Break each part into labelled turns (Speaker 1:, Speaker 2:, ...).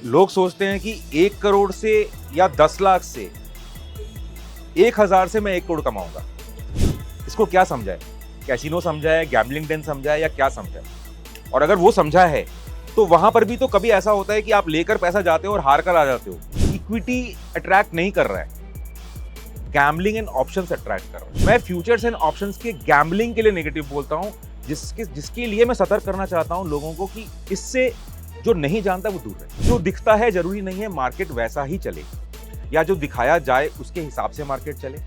Speaker 1: लोग सोचते हैं कि 1 करोड़ से या 10 लाख से 1,000 से मैं 1 करोड़ कमाऊंगा। इसको क्या समझा है? कैसीनो समझा है, गैम्बलिंग डेन समझा है, या क्या समझा है? और अगर वो समझा है तो वहां पर भी तो कभी ऐसा होता है कि आप लेकर पैसा जाते हो और हार कर आ जाते हो। इक्विटी अट्रैक्ट नहीं कर रहा है, गैम्बलिंग एंड ऑप्शंस अट्रैक्ट कर रहा है। मैं फ्यूचर्स एंड ऑप्शंस के गैम्बलिंग के लिए नेगेटिव बोलता हूं, जिसके लिए मैं सतर्क करना चाहता हूं लोगों को कि इससे जो नहीं जानता वो दूर रहे। जो दिखता है जरूरी नहीं है मार्केट वैसा ही चले, या जो दिखाया जाए उसके हिसाब से मार्केट चले।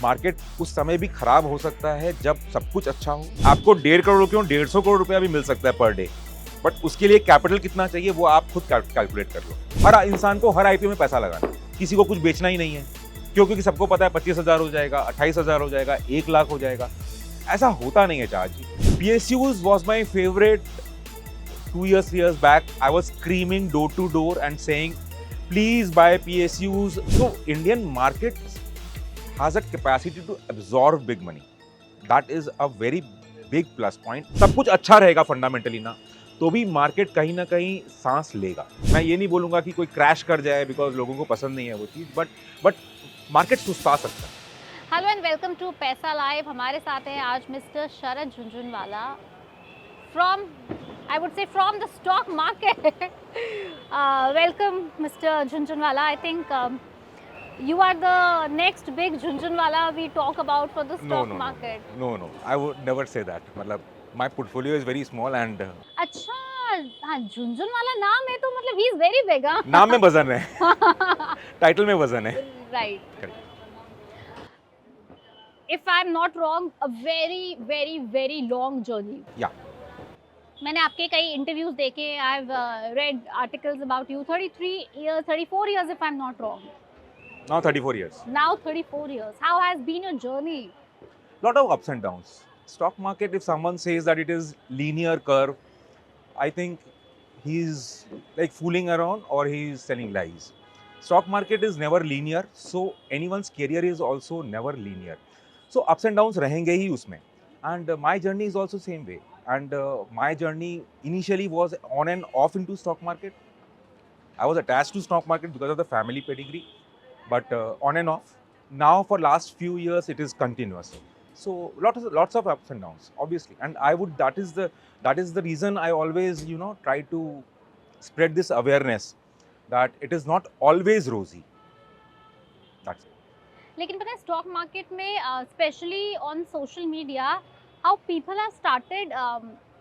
Speaker 1: मार्केट उस समय भी खराब हो सकता है जब सब कुछ अच्छा हो। आपको 1.5 करोड़ क्यों 150 करोड़ रुपया भी मिल सकता है पर डे, बट उसके लिए कैपिटल कितना चाहिए वो आप खुद कैलकुलेट कर लो। हर इंसान को हर आईपीओ में पैसा लगाना है, किसी को कुछ बेचना ही नहीं है, क्योंकि सबको पता है 25,000 हो जाएगा, 28,000 हो जाएगा, 1 लाख हो जाएगा। ऐसा होता नहीं है चार्ज जी। PSUs was my favorite 2 years, 3 years back. I was screaming door to door and saying, please buy PSUs. So Indian market has a capacity to absorb big money. That is a very big plus point. सब कुछ अच्छा रहेगा fundamentally ना, तो भी market कहीं ना कहीं सांस लेगा। मैं ये नहीं बोलूंगा कि कोई क्रैश कर जाए बिकॉज लोगों को पसंद नहीं है वो चीज, बट मार्केट सुस्ता सकता है।
Speaker 2: हेलो एंड वेलकम टू पैसा लाइव। हमारे साथ हैं आज mister Sharad Jhunjhunwala from I would say from the stock market. Welcome mister Jhunjhunwala. I think you are the next big Jhunjhunwala we talk about for the
Speaker 1: No,
Speaker 2: stock
Speaker 1: no, no,
Speaker 2: market.
Speaker 1: no. I would never say that. मतलब my portfolio is very small and
Speaker 2: अच्छा, हाँ, झुनझुनवाला नाम है तो मतलब he is very big.
Speaker 1: नाम में वजन है, टाइटल में वजन है।
Speaker 2: Right.
Speaker 1: Correct.
Speaker 2: If I am not wrong, a very very very long journey.
Speaker 1: Yeah.
Speaker 2: मैंने आपके कई इंटरव्यूज देखे, I have read articles about you. 33 years, 34 years if I am not wrong.
Speaker 1: Now 34 years.
Speaker 2: Now 34 years, how has been your journey?
Speaker 1: Lot of ups and downs. Stock market, if someone says that it is linear curve, I think he's like fooling around or he's telling lies. Stock market is never linear, so anyone's career is also never linear. So ups and downs रहंगे ही उसमें. And my journey is also same way. And my journey initially was on and off into stock market. I was attached to stock market because of the family pedigree, but on and off. Now for last few years it is continuous. So lots of ups and downs, obviously. And I would that is the reason I always try to spread this awareness that it is not always rosy. That's it.
Speaker 2: लेकिन पता है stock market में specially on social media how people have started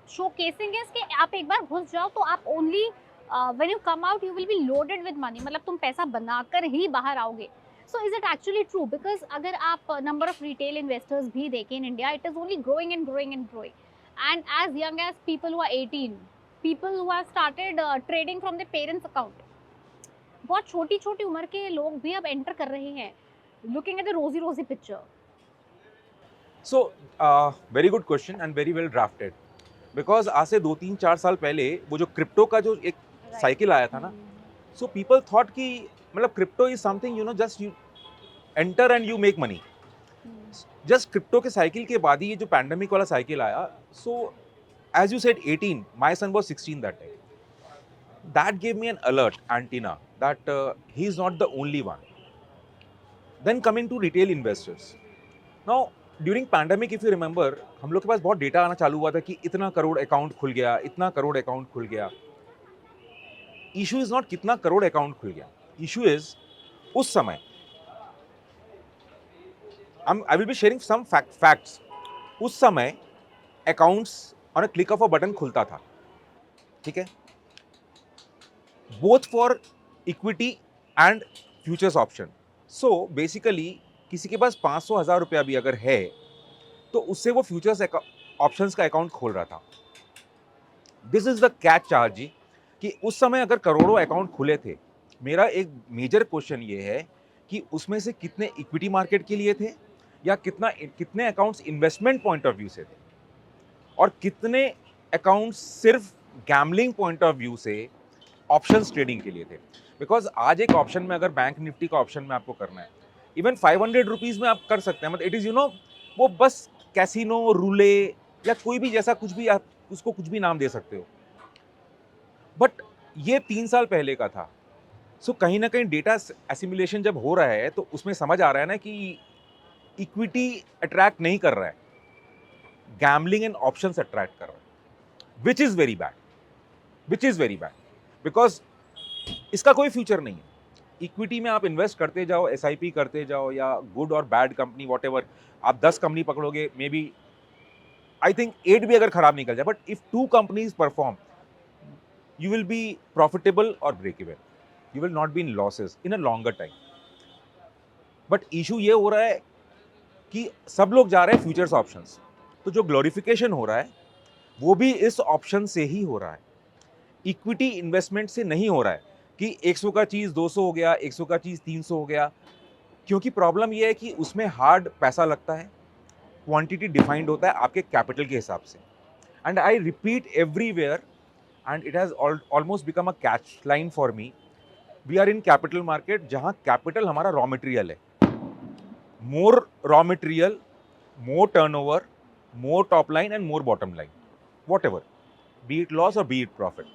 Speaker 2: showcasing is कि आप एक बार घुस जाओ तो आप only when you come out you will be loaded with money, मतलब तुम पैसा बनाकर ही बाहर आओगे। So is it actually true? Because अगर आप नंबर ऑफ रिटेल इन्वेस्टर्स भी देखें in India, it is only growing and growing and growing. And as young age people who are 18, people who have started trading from the parents account, बहुत छोटी छोटी उम्र के लोग भी अब एंटर कर रहे हैं, looking at the rosy picture.
Speaker 1: So very good question and very well drafted. Because आज से 2-3-4 साल पहले वो जो क्रिप्टो का जो एक साइकिल आया था ना, सो पीपल थॉट कि मतलब crypto is something just you enter and you make money. Just crypto के साइकिल के बाद ही ये जो पैंडेमिक वाला साइकिल आया, so as you said 18, my son was 16 that time. That gave me an alert antenna that he is not the only one. Then coming to retail investors. Now during pandemic if you remember, हम लोग के पास बहुत data आना चालू हुआ था कि इतना करोड़ अकाउंट खुल गया, इतना करोड़ अकाउंट खुल गया. इशू इज नॉट कितना करोड़ अकाउंट खुल गया, इशू इज उस समय I will be sharing some facts. उस समय accounts on a click of a button खुलता था, ठीक है, both for equity and futures option. So basically किसी के पास 500,000 रुपया भी अगर है तो उससे वो फ्यूचर्स ऑप्शंस का अकाउंट खोल रहा था. This is the catch charge जी, कि उस समय अगर करोड़ों अकाउंट खुले थे. मेरा एक मेजर क्वेश्चन ये है कि उसमें से कितने इक्विटी मार्केट के लिए थे, या कितने accounts investment point of view से थे, और कितने अकाउंट्स सिर्फ गैम्बलिंग पॉइंट ऑफ व्यू से ऑप्शंस ट्रेडिंग के लिए थे. बिकॉज आज एक ऑप्शन में अगर बैंक निफ्टी का ऑप्शन में आपको करना है, इवन 500 रुपीज में आप कर सकते हैं. मतलब इट इज वो बस कैसीनो, रूले या कोई भी जैसा कुछ भी आप उसको कुछ भी नाम दे सकते हो. बट ये 3 साल पहले का था। सो कहीं ना कहीं डेटा एसिमुलेशन जब हो रहा है तो उसमें समझ आ रहा है ना कि इक्विटी अट्रैक्ट नहीं कर रहा है, गैम्बलिंग एंड ऑप्शंस अट्रैक्ट कर रहा है, which is very bad, which is very bad, because इसका कोई फ्यूचर नहीं है। इक्विटी में आप इन्वेस्ट करते जाओ, एसआईपी करते जाओ, या गुड और बैड कंपनी वॉट, आप 10 कंपनी पकड़ोगे, मे बी आई थिंक 8 भी अगर खराब निकल जाए, but if 2 companies perform, you will be profitable or break even. You will not be in losses in a longer time. But issue ये हो रहा है कि सब लोग जा रहे हैं फ्यूचर्स ऑप्शंस, तो जो ग्लोरिफिकेशन हो रहा है वो भी इस ऑप्शन से ही हो रहा है, इक्विटी इन्वेस्टमेंट से नहीं हो रहा है कि 100 का चीज 200 हो गया, 100 का चीज 300 हो गया, क्योंकि प्रॉब्लम ये है कि उसमें हार्ड पैसा लगता है, क्वांटिटी डिफाइंड होता है आपके कैपिटल के हिसाब से, and I repeat everywhere, and it has almost become a catch line for me. We are in capital market जहाँ capital हमारा raw material है, more raw material, more turnover, more top line and more bottom line, whatever, be it loss or be it profit.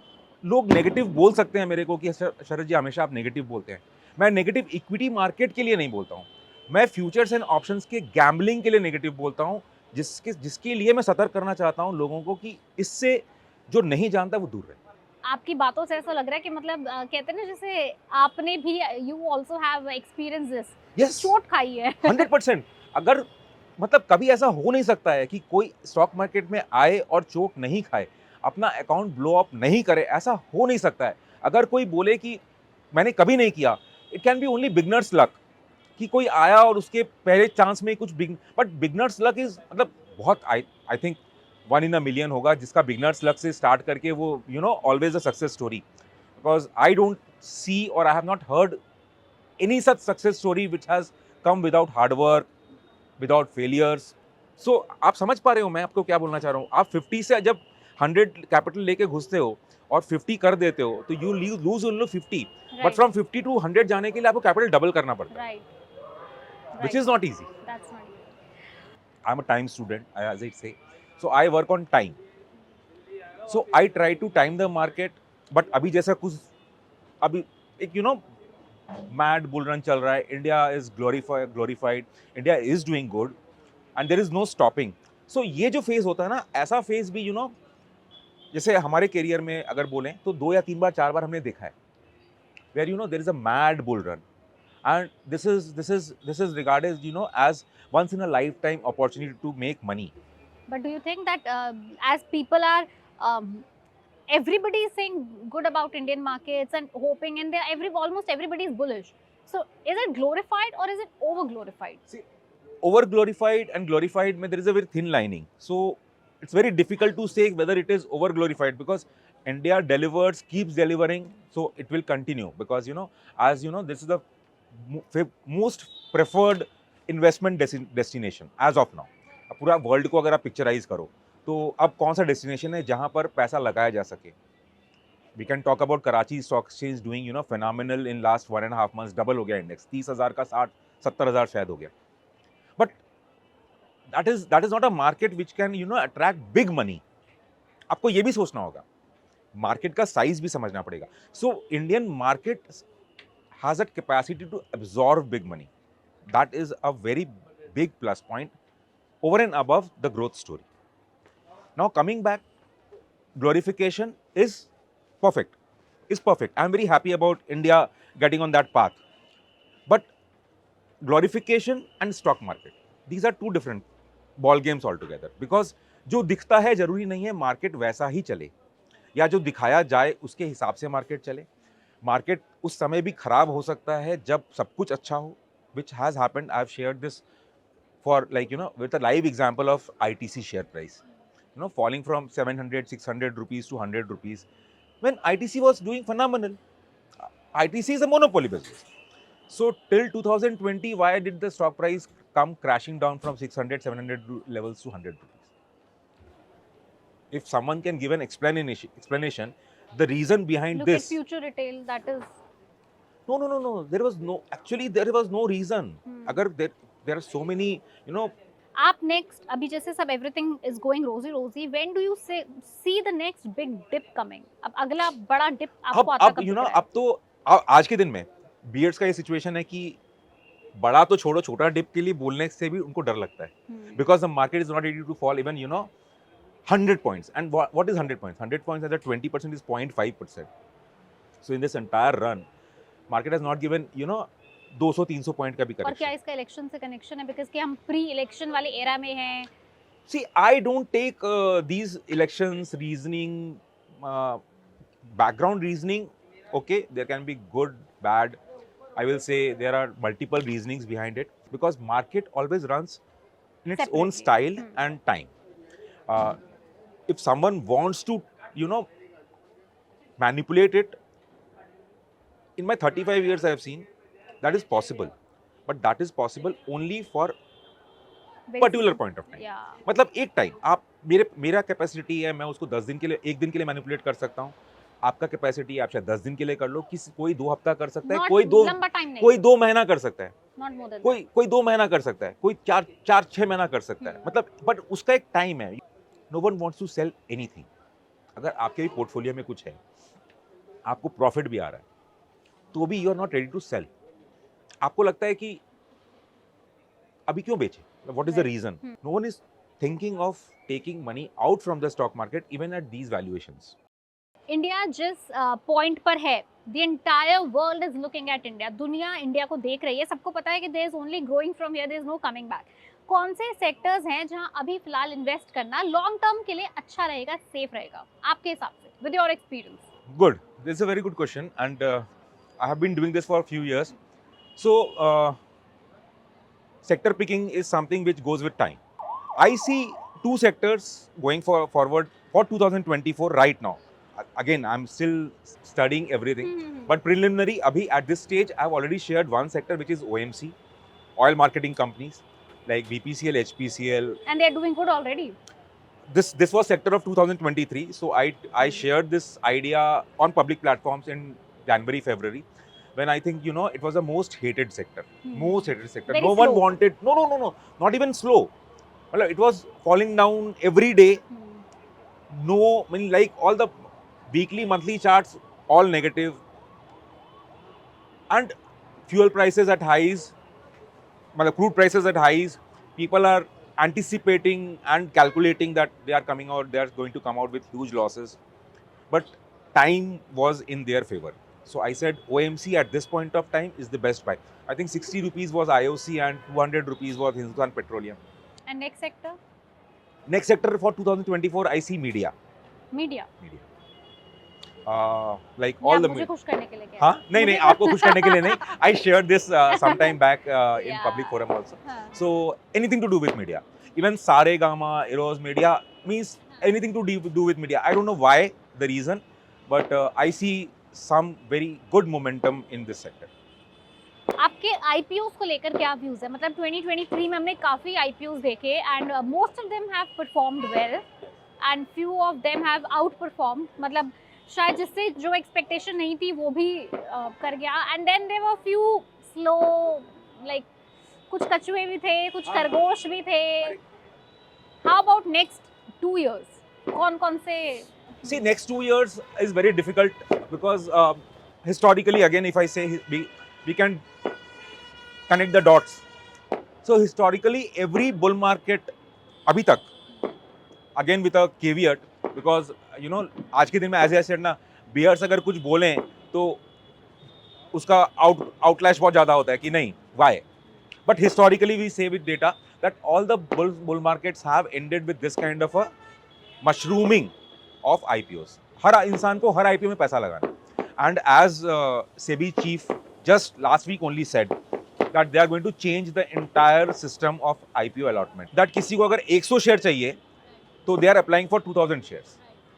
Speaker 1: लोग negative बोल सकते हैं मेरे को कि शरद जी हमेशा आप नेगेटिव बोलते हैं, मैं नेगेटिव इक्विटी मार्केट के लिए नहीं बोलता हूँ, मैं फ्यूचर्स एंड ऑप्शंस के गैम्बलिंग के लिए नेगेटिव बोलता हूँ, जिसके लिए मैं सतर्क करना चाहता हूँ लोगों को कि इससे जो नहीं जानता वो दूर रहे।
Speaker 2: आपकी बातों से ऐसा लग रहा है कि मतलब कहते हैं ना, जैसे आपने भी, you also have experience this,
Speaker 1: Yes,
Speaker 2: चोट खाई है।
Speaker 1: 100%। अगर मतलब कभी ऐसा हो नहीं सकता है कि कोई स्टॉक मार्केट में आए और चोट नहीं खाए, अपना अकाउंट ब्लो अप नहीं करे, ऐसा हो नहीं सकता है। अगर कोई बोले कि मैंने कभी नहीं किया, it can be only beginners luck, कि कोई आया और उसके पहले चांस में कुछ बट बिगनर्स लक इज मतलब बहुत, I think 1 in a million होगा जिसका बिगनर्स लक से स्टार्ट करके वो always a success story, because I don't see और I have not heard any such success story which has come without hard work, without failures. So आप समझ पा रहे हो मैं आपको क्या बोलना चाह रहा हूँ। आप 50 से जब 100 कैपिटल लेके घुसते हो और 50 कर देते हो तो you lose only 50, but from 50 to 100 जाने के लिए आपको कैपिटल डबल करना पड़ता है, which is not easy.
Speaker 2: That's not easy.
Speaker 1: I'm a time student, as I say, so I work on time. So I try to time the market, but अभी जैसा कुछ अभी एक मैड बुल रन चल रहा है, India is glorified, India is doing good and there is no stopping. So ये जो फेज होता है ना, ऐसा फेज भी जैसे हमारे करियर में अगर बोलें तो 2 या 3 बार 4 बार हमने देखा है, where there is a mad bull run, and this is regarded as once in a lifetime opportunity to make money.
Speaker 2: But do you think that as people are everybody is saying good about Indian markets and hoping, and almost everybody is bullish, so is it glorified or is it over glorified?
Speaker 1: See, over glorified and glorified mein there is a very thin lining, so it's very difficult to say whether it is over glorified, because India delivers, keeps delivering, so it will continue, because as this is the most preferred investment destination as of now. अब पूरा world को अगर आप picturise करो तो अब कौन सा डेस्टिनेशन है जहां पर पैसा लगाया जा सके। We can talk about Karachi stock exchange doing phenomenal in last 1.5 months, double हो गया इंडेक्स, 30,000 का 60-70,000 शायद हो गया, but that is not a market which can attract big money. आपको ये भी सोचना होगा, मार्केट का साइज भी समझना पड़ेगा। So Indian market has a capacity to absorb big money, that is a very big plus point over and above the growth story. Now coming back, glorification is perfect. I'm very happy about India getting on that path. But glorification and stock market, these are two different ball games altogether, because जो दिखता है जरूरी नहीं है market वैसा ही चले, या जो दिखाया जाए उसके हिसाब से मार्केट चले। मार्केट उस समय भी खराब हो सकता है जब सब कुछ अच्छा हो, which has happened. I have shared this for with a live example of ITC share price, falling from 700-600 rupees to 100 rupees when ITC was doing phenomenal. ITC is a monopoly business. So till 2020, why did the stock price come crashing down from 600-700 levels to 100 rupees? If someone can give an explanation, the reason behind
Speaker 2: Look
Speaker 1: this.
Speaker 2: at future retail, that is
Speaker 1: No. There was no reason. Agar there are so many,
Speaker 2: आप next अभी जैसे सब everything is going rosy rosy, when do you see the next big dip coming? अब अगला बड़ा dip आपको आता
Speaker 1: अब
Speaker 2: कब
Speaker 1: यू
Speaker 2: दिख
Speaker 1: नो
Speaker 2: रहा है?
Speaker 1: अब तो आज के दिन में बीयर्ड्स का ये सिचुएशन है कि बड़ा तो छोड़ो, छोटा डिप के लिए बोलने से भी उनको डर लगता है, because the market is not ready to fall even 100 points. And what is 100 points? 100 points as a 20% is 0.5%. So in this entire run, market has not given 200-300 point का भी
Speaker 2: और क्या
Speaker 1: करेक्शन.
Speaker 2: इसका इलेक्शन से कनेक्शन है? Because कि हम pre election वाले एरा में हैं.
Speaker 1: See, I don't take these elections reasoning, background reasoning. Okay, there can be good, bad. I will say there are multiple reasonings behind it because market always runs in its own
Speaker 2: Separately.
Speaker 1: style and time. If someone wants to, manipulate it, in my 35 years I have seen that is possible, but that is possible only for particular point of time.
Speaker 2: Yeah.
Speaker 1: मतलब एक time आप मेरा capacity है, मैं उसको 10 दिन के लिए, एक दिन के लिए मैनिपुलेट कर सकता हूँ. आपका कैपेसिटी आप शायद 10 दिन के लिए कर लो, कोई 2 हफ्ता कर सकता है,
Speaker 2: Not
Speaker 1: कोई
Speaker 2: लंबा time नहीं.
Speaker 1: कोई 2 महीना कर सकता है,
Speaker 2: Not more than
Speaker 1: कोई 2 महीना कर सकता है, कोई 4-6 महीना कर सकता है. मतलब बट उसका एक टाइम है. No one wants to sell anything. अगर आपके भी पोर्टफोलियो में कुछ है, आपको प्रॉफिट भी आ रहा है, तो भी you are not ready to sell. आपको लगता है कि अभी क्यों बेचे? What is the reason? No one is thinking of taking money out from the stock market even at these valuations.
Speaker 2: India जिस पॉइंट पर है, the entire world is looking at India. दुनिया इंडिया को देख रही है. सबको पता है कि there is only growing from here, there is no coming back. कौन से सेक्टर्स हैं जहां अभी फिलहाल इन्वेस्ट करना लॉन्ग टर्म के लिए अच्छा रहेगा, सेफ रहेगा आपके हिसाब से, with your experience?
Speaker 1: Good. This is a very good question, and I have been doing this for a few years. So, sector picking is something which goes with time. I see 2 sectors going forward for 2024 right now. Again, I'm still studying everything, but preliminary, abhi at this stage, I've already shared one sector which is OMC, oil marketing companies like BPCL, HPCL.
Speaker 2: And they are doing good already.
Speaker 1: This was sector of 2023, so I shared this idea on public platforms in January, February. When I think it was the most hated sector. Most hated sector.
Speaker 2: Very
Speaker 1: No one
Speaker 2: slow.
Speaker 1: wanted. No. Not even slow. Well, it was falling down every day. No, I mean, like all the weekly, monthly charts, all negative. And fuel prices at highs. Crude prices at highs. People are anticipating and calculating that they are going to come out with huge losses. But time was in their favor. So I said OMC at this point of time is the best buy. I think 60 rupees was IOC and 200 rupees was Hindustan Petroleum.
Speaker 2: And next sector?
Speaker 1: Next sector for 2024, I see media.
Speaker 2: Media.
Speaker 1: Like all the
Speaker 2: मुझे खुश करने के लिए क्या?
Speaker 1: हाँ नहीं आपको खुश करने के लिए नहीं. I shared this sometime back in
Speaker 2: Yeah.
Speaker 1: public forum also.
Speaker 2: हाँ.
Speaker 1: So anything to do with media. Even Saregama, Eros Media means anything to do with media. I don't know why, the reason, but I see some very good momentum in this sector.
Speaker 2: आपके IPOs को लेकर क्या views है? मतलब 2023 में हमने काफी IPOs देखे and most of them have performed well and few of them have out performed. मतलब शायद जिससे जो एक्सपेक्टेशन नहीं थी वो भी कर गया. And then there were few slow, like कुछ कछुए भी थे, कुछ खरगोश भी थे. How about next 2 years? कौन से?
Speaker 1: See, next 2 years is very difficult because historically, again, if I say we can connect the dots. So historically, every bull market, अभी तक, again with a caveat, because आज के दिन में as I said ना, bears अगर कुछ बोलें तो उसका outlash बहुत ज़्यादा होता है कि नहीं, why? But historically, we say with data that all the bull markets have ended with this kind of a mushrooming of IPOs. हर इंसान को हर IPO में पैसा लगाना. And as SEBI chief just last week only said that they are going to change the entire system of IPO allotment. That किसी को अगर 100 share चाहिए तो they are applying for 2000 shares.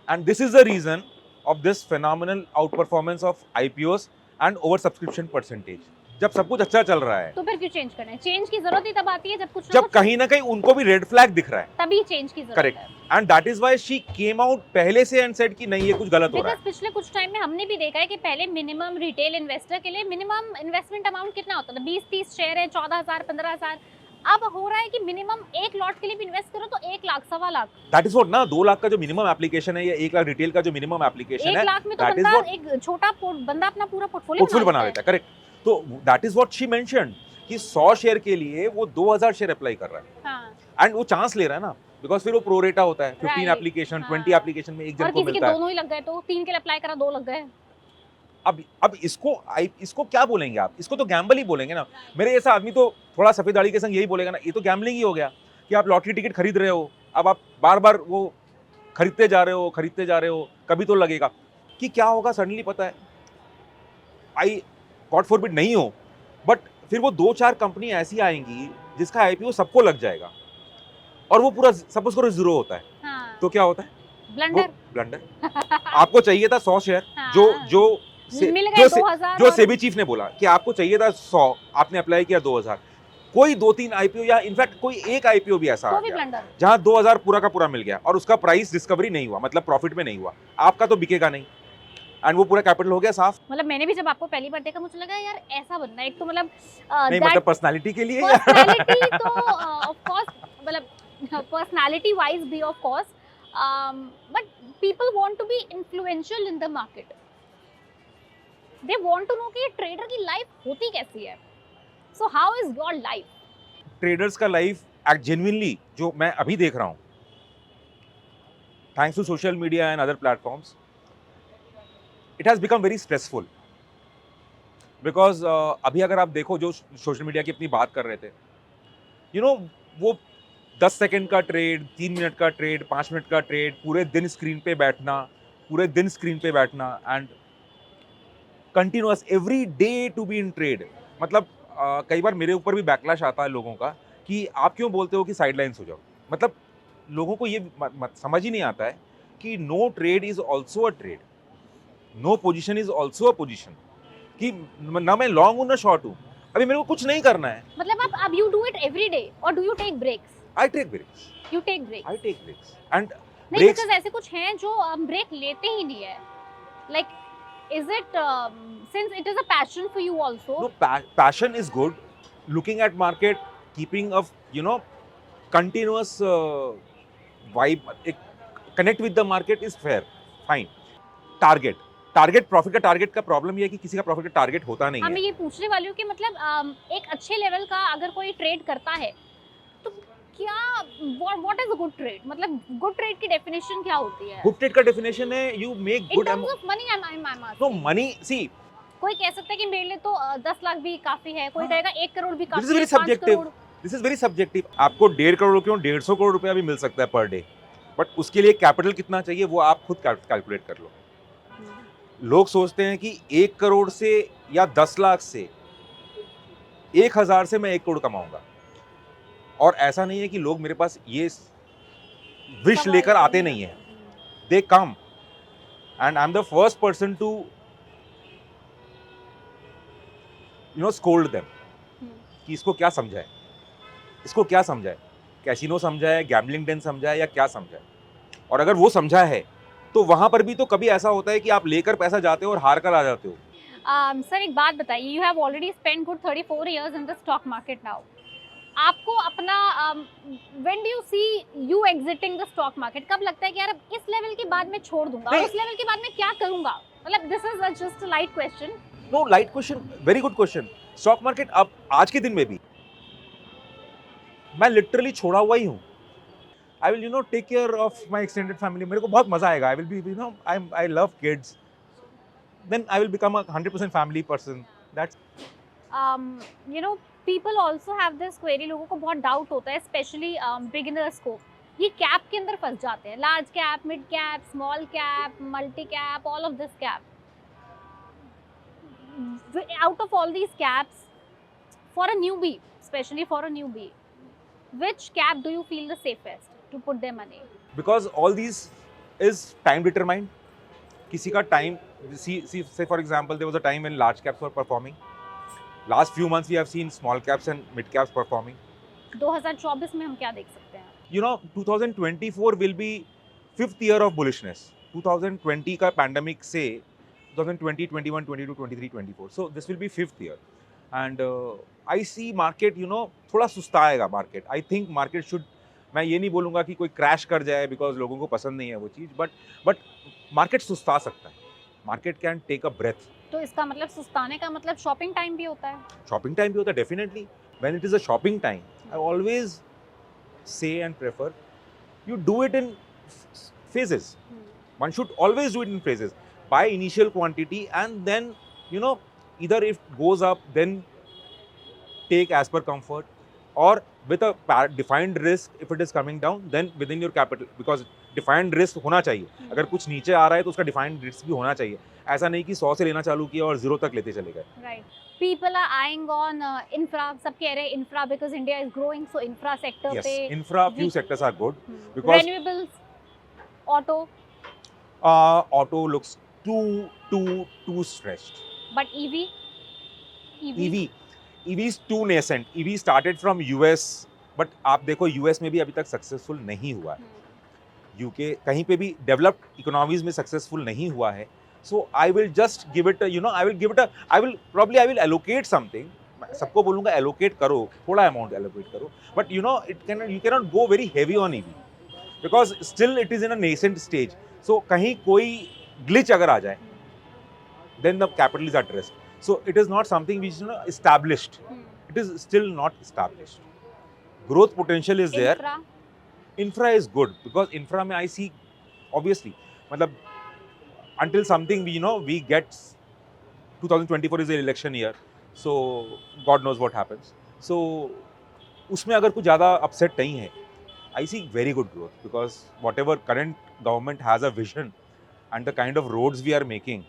Speaker 1: And this is the reason of this phenomenal outperformance of IPOs and oversubscription percentage. जब सब कुछ अच्छा चल रहा है
Speaker 2: तो फिर क्यों चेंज करना है? चेंज की जरूरत ही तब आती है
Speaker 1: जब कहीं ना कहीं उनको भी रेड फ्लैग दिख रहा है,
Speaker 2: तभी चेंज की जरूरत
Speaker 1: करेक्ट.
Speaker 2: है.
Speaker 1: And that is why she came out पहले से एंड सेड कि नहीं ये कुछ गलत हो रहा है.
Speaker 2: बिकॉज़ पिछले कुछ टाइम में हमने भी देखा है कि पहले मिनिमम रिटेल इन्वेस्टर के लिए मिनिमम इन्वेस्टमेंट अमाउंट कितना होता था? 20-30 शेयर है, 14,000 15,000. अब हो रहा है कि मिनिमम एक लॉट के लिए भी इन्वेस्ट करो तो 1 लाख, सवा लाख।
Speaker 1: दैट इज व्हाट ना, 2 लाख का जो मिनिमम एप्लीकेशन है या 1 लाख रिटेल का जो मिनिमम एप्लीकेशन
Speaker 2: 1
Speaker 1: है,
Speaker 2: लाख में तो
Speaker 1: दैट इज
Speaker 2: बंदा
Speaker 1: व्हाट
Speaker 2: एक छोटा बंदा अपना पूरा पोर्टफोलियो
Speaker 1: पोर्टफोलियो बना लेता है, करेक्ट। तो that is what she mentioned कि 100 शेयर के लिए वो 2000 शेयर अप्लाई कर रहा है
Speaker 2: हाँ,
Speaker 1: एंड वो चांस ले रहा है ना, बिकॉज फिर वो प्रोरेटा होता है, 15
Speaker 2: Right,
Speaker 1: एप्लीकेशन,
Speaker 2: हाँ।
Speaker 1: 20 एप्लीकेशन में एक
Speaker 2: और
Speaker 1: जन को
Speaker 2: किसी के
Speaker 1: मिलता है।
Speaker 2: दोनों ही लग गए तो 3 के लिए अप्लाई करा 2 लग गए।
Speaker 1: अब इसको क्या बोलेंगे आप? इसको तो गैम्बल ही बोलेंगे ना। मेरे जैसा आदमी तो थोड़ा सफेद दाढ़ी के संग यही बोलेगा ना, ये तो गैम्बलिंग ही हो गया कि आप लॉटरी टिकट खरीद रहे हो, अब आप बार बार वो खरीदते जा रहे हो, कभी तो लगेगा कि क्या होगा, सडनली पता है आई गॉड फॉरबिड नहीं हो, बट फिर वो 2-4 कंपनी ऐसी आएंगी जिसका आईपीओ सबको लग जाएगा और वो पूरा सपोज करो जीरो होता है,
Speaker 2: हाँ,
Speaker 1: तो क्या होता है?
Speaker 2: ब्लंडर।
Speaker 1: ब्लंडर। आपको चाहिए था 100 शेयर,
Speaker 2: हाँ,
Speaker 1: जो
Speaker 2: मिल गए 2000
Speaker 1: जो
Speaker 2: और
Speaker 1: सेबी चीफ ने बोला कि आपको चाहिए था 100, आपने अप्लाई किया 2000। कोई 2-3 आईपीओ या इनफैक्ट कोई एक आईपीओ भी ऐसा
Speaker 2: तो
Speaker 1: आ
Speaker 2: भी
Speaker 1: गया
Speaker 2: ब्लंडर।
Speaker 1: जहां 2000 पूरा का पूरा मिल गया और उसका प्राइस डिस्कवरी नहीं हुआ, मतलब प्रॉफिट में नहीं हुआ, आपका तो बिकेगा नहीं एंड वो पूरा कैपिटल हो गया साफ।
Speaker 2: मतलब मैंने भी जब आपको पहली बार देखा मुझे लगा यार ऐसा बनना है, एक तो मतलब
Speaker 1: नहीं मतलब पर्सनालिटी के लिए
Speaker 2: पर्सनालिटी तो ऑफ कोर्स मतलब पर्सनालिटी वाइज भी of course, but people want to be influential in the market, they want to know कि ट्रेडर की लाइफ होती कैसी है। So how is your life?
Speaker 1: Traders का लाइफ जेन्युइनली जो मैं अभी देख रहा हूं, thanks to social media and other platforms, it has become very stressful because अभी अगर आप देखो जो सोशल मीडिया की अपनी बात कर रहे थे, यू नो वो 10 सेकंड का ट्रेड, 3 मिनट का ट्रेड, 5 मिनट का ट्रेड, पूरे दिन स्क्रीन पे बैठना and continuous every day to be in trade. मतलब कई बार मेरे ऊपर भी बैकलैश आता है लोगों का कि आप क्यों बोलते हो कि साइडलाइंस हो जाओ। मतलब लोगों को ये समझ ही नहीं आता है कि no trade is also a trade, no position is also a position, कि ना मैं लॉन्ग हूँ ना शॉर्ट हूँ, अभी मेरे को कुछ नहीं करना है।
Speaker 2: मतलब आप अब you do it every day और do you take breaks?
Speaker 1: I take breaks
Speaker 2: you take breaks?
Speaker 1: And
Speaker 2: नहीं,
Speaker 1: ब्रेक्स
Speaker 2: बिकॉज़ ऐसे कुछ हैं जो ब्रेक लेते ही नहीं है। Like is it since it is a passion for you also?
Speaker 1: no passion is good, looking at market, keeping a continuous vibe, connect with the market is fair, fine. Target profit का target का problem ये है कि किसी का profit का target होता नहीं
Speaker 2: हाँ, मैं
Speaker 1: है।
Speaker 2: ये पूछने वाली हूँ कि मतलब एक अच्छे लेवल का अगर कोई ट्रेड करता है तो क्या what is a good trade? मतलब गुड ट्रेड की डेफिनेशन क्या होती है?
Speaker 1: गुड ट्रेड का डेफिनेशन है you make
Speaker 2: in
Speaker 1: good
Speaker 2: terms of money I am
Speaker 1: no money. See
Speaker 2: कोई कह सकता है कि मेरे लिए तो 10 लाख भी काफी है, कोई कहेगा 1 करोड़ भी
Speaker 1: दिस
Speaker 2: काफी
Speaker 1: इज
Speaker 2: है,
Speaker 1: very
Speaker 2: 5
Speaker 1: subjective,
Speaker 2: crore.
Speaker 1: This is very subjective. आपको 1.5 करोड़ क्यों 150 करोड़ रुपया भी मिल सकता है पर डे, बट उसके लिए कैपिटल कितना चाहिए वो आप खुद कैलकुलेट कर लो। लोग सोचते हैं कि 1 करोड़ से या 10 लाख से 1000 से मैं 1 करोड़ कमाऊंगा, और ऐसा नहीं है कि लोग मेरे पास ये विश लेकर आते नहीं है, they come and I am the first person to scold them कि इसको क्या समझाए, कैसीनो समझाए, गैम्बलिंग डेन समझाए या क्या समझाए। और अगर वो समझा है तो वहां पर भी तो कभी ऐसा होता है कि आप लेकर पैसा जाते हो और हार कर आ जाते हो।
Speaker 2: सर एक बात बताइए, you have already spent good 34 years in the stock market now. आपको अपना when do you see you exiting the stock market? कब लगता है कि यार अब इस लेवल के बाद मैं छोड़ दूंगा और
Speaker 1: नहीं।
Speaker 2: उस लेवल के बाद मैं क्या करूंगा? मतलब this is just a light question.
Speaker 1: No light question, very good question. Stock market अब आज के दिन में भी मैं लिटरली छोड़ा हुआ ही हूँ। I will take care of my extended family, मेरे को बहुत मजा आएगा। I will be I love kids, then I will become a 100% family person. That's
Speaker 2: you know people also have this query, लोगों को बहुत डाउट होता है स्पेशली बिगिनर्स को, ये कैप के अंदर फंस जाते हैं, large cap, mid cap, small cap, multi cap, all of this cap. Out of all these caps, for a newbie, especially for a newbie, which cap do you feel the safest to put their money?
Speaker 1: because all these is time determined. किसी का time, say for example there was a time when large caps were performing. Last few months we have seen small caps and mid caps performing.
Speaker 2: 2024 में हम क्या देख सकते हैं?
Speaker 1: 2024 will be 5th year of bullishness. 2020 का pandemic से 2020, 21, 22, 23, 24. So this will be 5th year. And I see market थोड़ा सुस्ताएगा market. I think market should, मैं ये नहीं बोलूँगा कि कोई क्रैश कर जाए बिकॉज लोगों को पसंद नहीं है वो चीज़, बट मार्केट सुस्ता सकता है. Market can take a breath.
Speaker 2: तो इसका मतलब सुस्ताने का मतलब शॉपिंग टाइम भी होता है?
Speaker 1: शॉपिंग टाइम भी होता है definitely. When it is a shopping time, I always say and prefer you do it in phases. One should always do it in phases. Buy initial quantity and then either if it goes up then take as per comfort, or with a defined risk. If it is coming down then within your capital, because defined risk होना चाहिए. अगर कुछ नीचे आ रहा है तो उसका defined risk भी होना चाहिए. ऐसा नहीं कि 100 से लेना चालू किया और 0 तक लेते चले गए.
Speaker 2: Right. People are eyeing on infra. सब कह रहे हैं infra because India is growing, so infra sector
Speaker 1: Yes,
Speaker 2: पे
Speaker 1: infra few
Speaker 2: we-
Speaker 1: sectors are good because
Speaker 2: renewables, auto,
Speaker 1: auto looks too stretched.
Speaker 2: but EV,
Speaker 1: EV is too nascent. EV started from US, but आप देखो US में भी अभी तक successful नहीं हुआ है. UK कहीं पे भी डेवलप्ड इकोनॉमीज में सक्सेसफुल नहीं हुआ है. So I will just give it I will allocate something. मैं सबको बोलूँगा allocate करो, थोड़ा amount allocate करो, but you cannot go very heavy on EV because still it is in a nascent stage. So कहीं कोई glitch अगर आ जाए, then the capital is at risk. So it is not something which is established. It is still not established. Growth potential is there.
Speaker 2: infra,
Speaker 1: Infra is good because infra में I see obviously मतलब until something we get 2024 is the election year, so God knows what happens. So उसमें अगर कुछ ज़्यादा upset नहीं है, I see very good growth because whatever current government has a vision and the kind of roads we are making,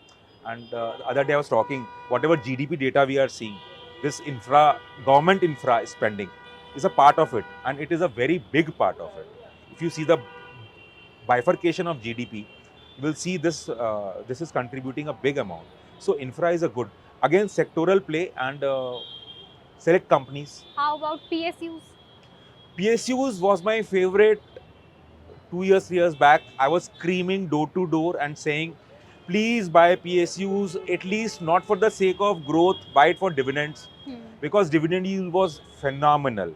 Speaker 1: and the other day I was talking, whatever GDP data we are seeing, this government infra spending is a part of it, and it is a very big part of it. If you see the bifurcation of GDP, you will see this is contributing a big amount. So infra is a good, again sectoral play and select companies.
Speaker 2: how about PSUs?
Speaker 1: PSUs was my favorite 2 years back. I was screaming door to door and saying, please buy PSUs, at least not for the sake of growth, buy it for dividends. Because dividend yield was phenomenal.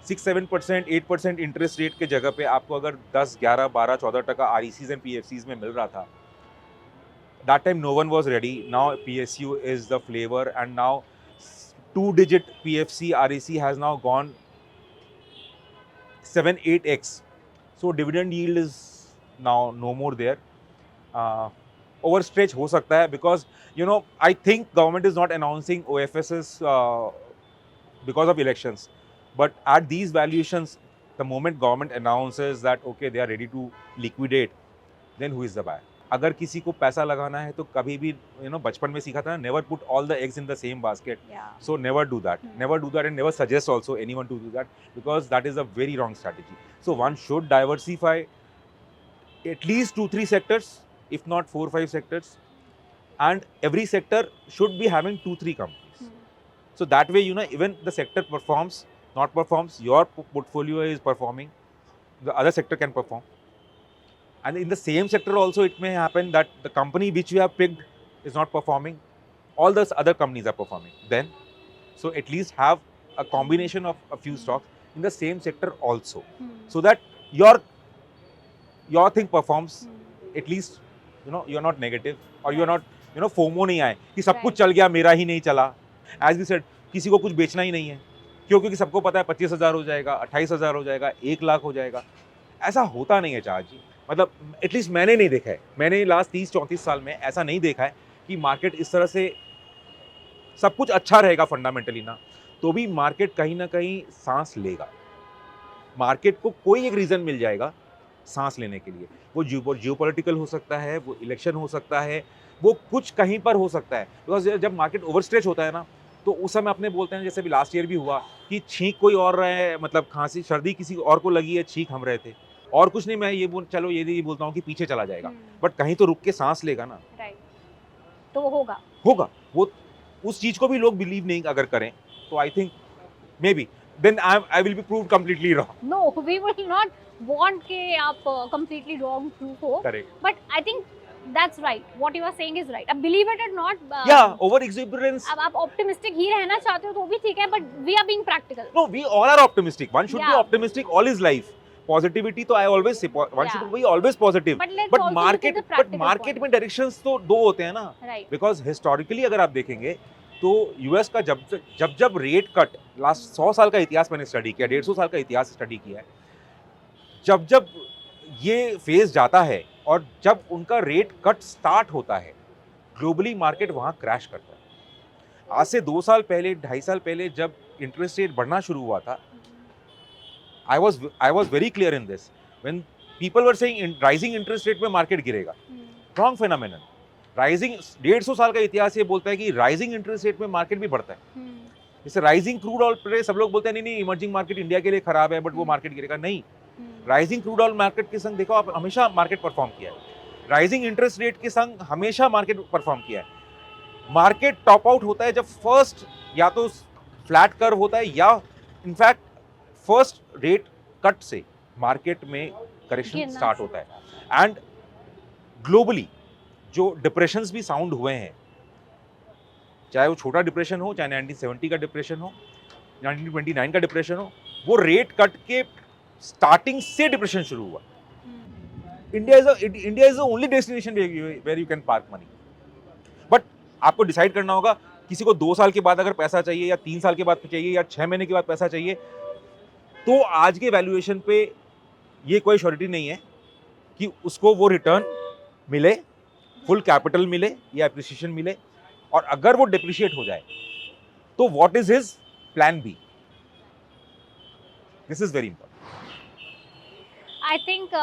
Speaker 1: 6-7%, 8% interest rate के जगह पे आपको अगर 10, 11, 12, 14% RECs and PFCs में मिल रहा था, that time no one was ready. Now PSU is the flavor, and now 2-digit PFC REC has now gone 7-8x. So dividend yield is now no more there. Overstretch हो सकता है because I think government is not announcing OFSs because of elections. But at these valuations, the moment government announces that okay they are ready to liquidate, then who is the buyer? अगर किसी को पैसा लगाना है तो कभी भी बचपन में सीखा था ना, never put all the eggs in the same basket.
Speaker 2: Yeah.
Speaker 1: So never do that. Never do that, and never suggest also anyone to do that because that is a very wrong strategy. So one should diversify at least 2-3 sectors, if not 4-5 sectors, and every sector should be having 2-3 companies. So that way even the sector performs, not performs, your portfolio is performing, the other sector can perform. And in the same sector also it may happen that the company which you have picked is not performing, all those other companies are performing. Then, so at least have a combination of a few stocks in the same sector also, so that your thing performs. At least you're not negative, or you're not FOMO नहीं आए कि सब कुछ चल गया मेरा ही नहीं चला. As we said, किसी को कुछ बेचना ही नहीं है, क्योंकि सबको पता है 25,000 हो जाएगा, 28,000 हो जाएगा, 1 लाख हो जाएगा. ऐसा होता नहीं है चार्ज जी. मतलब एटलीस्ट मैंने नहीं देखा है, मैंने लास्ट 30-34 साल में ऐसा नहीं देखा है कि मार्केट इस तरह से सब कुछ अच्छा रहेगा फंडामेंटली ना, तो भी मार्केट कहीं ना कहीं सांस लेगा. मार्केट को कोई एक रीज़न मिल जाएगा सांस लेने के लिए. वो जियोपॉलिटिकल हो सकता है, वो इलेक्शन हो सकता है, वो कुछ कहीं पर हो सकता है. बिकॉज जब मार्केट ओवरस्ट्रेच होता है ना, तो उस समय अपने बोलते हैं, जैसे भी लास्ट ईयर भी हुआ कि छींक कोई और रहा है, मतलब खांसी सर्दी किसी और को लगी है, छींक हम रहे थे, और कुछ नहीं. मैं ये बोलता हूँ कि पीछे चला जाएगा, बट कहीं तो रुक के सांस लेगा ना.
Speaker 2: राइट, तो होगा.
Speaker 1: वो उस चीज को भी लोग बिलीव नहीं अगर करें तो I think maybe then I will be proved completely wrong.
Speaker 2: No, we will not want के आप कंप्लीटली रॉन्ग प्रूफ हो.
Speaker 1: Correct.
Speaker 2: But I think That's right. What you are saying is right. अब believe it or not.
Speaker 1: Yeah, over exuberance.
Speaker 2: अब आप optimistic ही रहना चाहते हो तो भी ठीक है, but we are being practical.
Speaker 1: No, we all are optimistic. One should be
Speaker 2: Yeah.
Speaker 1: optimistic all his life. Positivity तो I always say one
Speaker 2: Yeah.
Speaker 1: should be always positive.
Speaker 2: But let's
Speaker 1: But
Speaker 2: also look
Speaker 1: market
Speaker 2: at the practical
Speaker 1: market
Speaker 2: point.
Speaker 1: में directions तो दो होते हैं ना.
Speaker 2: Right.
Speaker 1: Because historically अगर आप देखेंगे तो यूएस का जब रेट कट लास्ट 100 साल का इतिहास मैंने स्टडी किया, 150 साल का इतिहास स्टडी किया है, जब ये फेज जाता है और जब उनका रेट कट स्टार्ट होता है, ग्लोबली मार्केट वहाँ क्रैश करता है। आज से 2 साल पहले, 2.5 साल पहले जब इंटरेस्ट रेट बढ़ना शुरू हुआ था, I was very clear in this when people were saying rising interest rate में मार्केट गिरेगा। Wrong phenomenon. राइजिंग 150 साल का इतिहास ये बोलता है कि राइजिंग इंटरेस्ट रेट में मार्केट भी बढ़ता है। जैसे राइजिंग क्रूड ऑयल प्राइस, सब लोग बोलते हैं नहीं इमर्जिंग मार्केट इंडिया के लिए खराब है, बट वो मार्केट गिरेगा। नहीं, राइजिंग क्रूड ऑयल मार्केट के संग देखो आप, हमेशा मार्केट परफॉर्म किया है। राइजिंग इंटरेस्ट रेट के संग हमेशा मार्केट परफॉर्म किया है। मार्केट टॉप आउट होता है जब फर्स्ट या तो फ्लैट कर्व होता है या इनफैक्ट फर्स्ट रेट कट से मार्केट में करेक्शन स्टार्ट होता है। एंड ग्लोबली जो डिप्रेशंस भी साउंड हुए हैं, चाहे वो छोटा डिप्रेशन हो, चाहे 1970 का डिप्रेशन हो, 1929 का डिप्रेशन हो, वो रेट कट के स्टार्टिंग से डिप्रेशन शुरू हुआ। India is the only destination where you can park money. But आपको डिसाइड करना होगा, किसी को 2 साल के बाद अगर पैसा चाहिए या 3 साल के बाद चाहिए या 6 महीने के बाद पैसा चाहिए, तो आज के वैल्यूएशन पे ये कोई श्योरिटी नहीं है कि उसको वो रिटर्न मिले, फुल कैपिटल मिले या एप्रिसिएशन मिले। और अगर वो डिप्रिशिएट हो जाए तो what is his plan B? This is very important.
Speaker 2: I think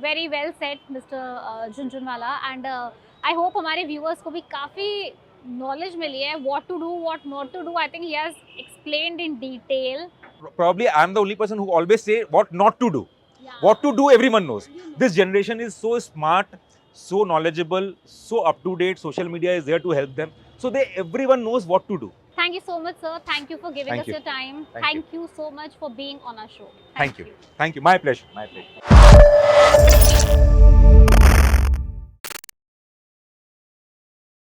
Speaker 2: very well said, Mr. Junjunwala, and I hope हमारे viewers को भी काफ़ी knowledge मिली है what to do, what not to do. I think he has explained in detail.
Speaker 1: Probably I am the only person who always say what not to do.
Speaker 2: Yeah.
Speaker 1: What to do everyone knows. This generation is so smart, so knowledgeable, so up to date. Social media is there to help them. So everyone knows what to do.
Speaker 2: Thank you so much, sir. Thank you for giving
Speaker 1: Thank
Speaker 2: us
Speaker 1: you.
Speaker 2: your time.
Speaker 1: Thank
Speaker 2: you so much for being on our show.
Speaker 1: Thank you. Thank you. My pleasure. My pleasure.